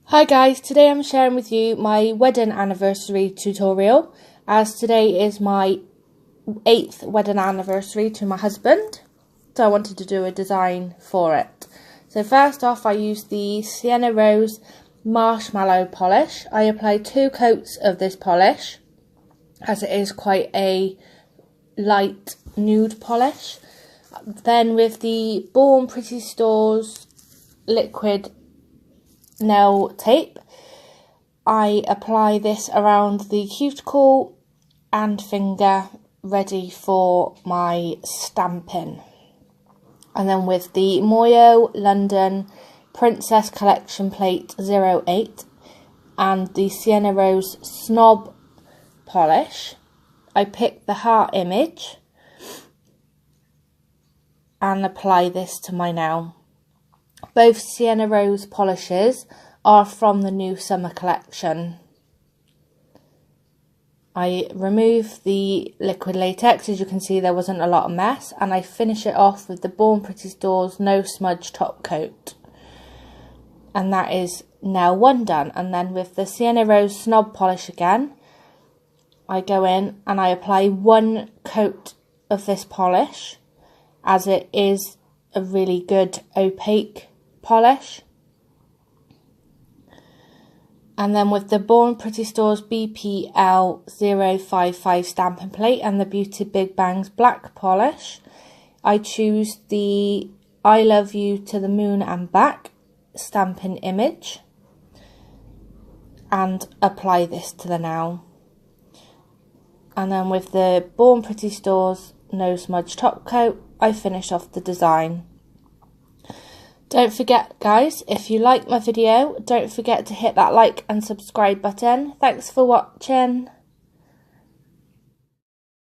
Hi guys, today I'm sharing with you my wedding anniversary tutorial, as today is my 8th wedding anniversary to my husband, so I wanted to do a design for it. So first off, I used the Cienna Rose Marshmallow polish. I applied 2 coats of this polish, as it is quite a light nude polish. Then with the Bornprettynailart liquid nail tape, I apply this around the cuticle and finger, ready for my stamping. And then with the Moyou London Princess Collection Plate 08 and the Cienna Rose Snob polish, I pick the heart image and apply this to my nail. Both Cienna Rose polishes are from the new summer collection. I remove the liquid latex. As you can see, there wasn't a lot of mess, and I finish it off with the Bornprettynailart No Smudge top coat. And that is nail 1 done. And then with the Cienna Rose Snob polish again, I go in and I apply 1 coat of this polish, as it is a really good opaque polish. And then with the Bornprettynailart BPL 055 stamping plate and the Beauty Big Bangs black polish, I choose the I Love You to the Moon and Back stamping image and apply this to the nail. And then with the Bornprettynailart No Smudge top coat, I finish off the design. Don't forget guys, if you like my video, don't forget to hit that like and subscribe button. Thanks for watching.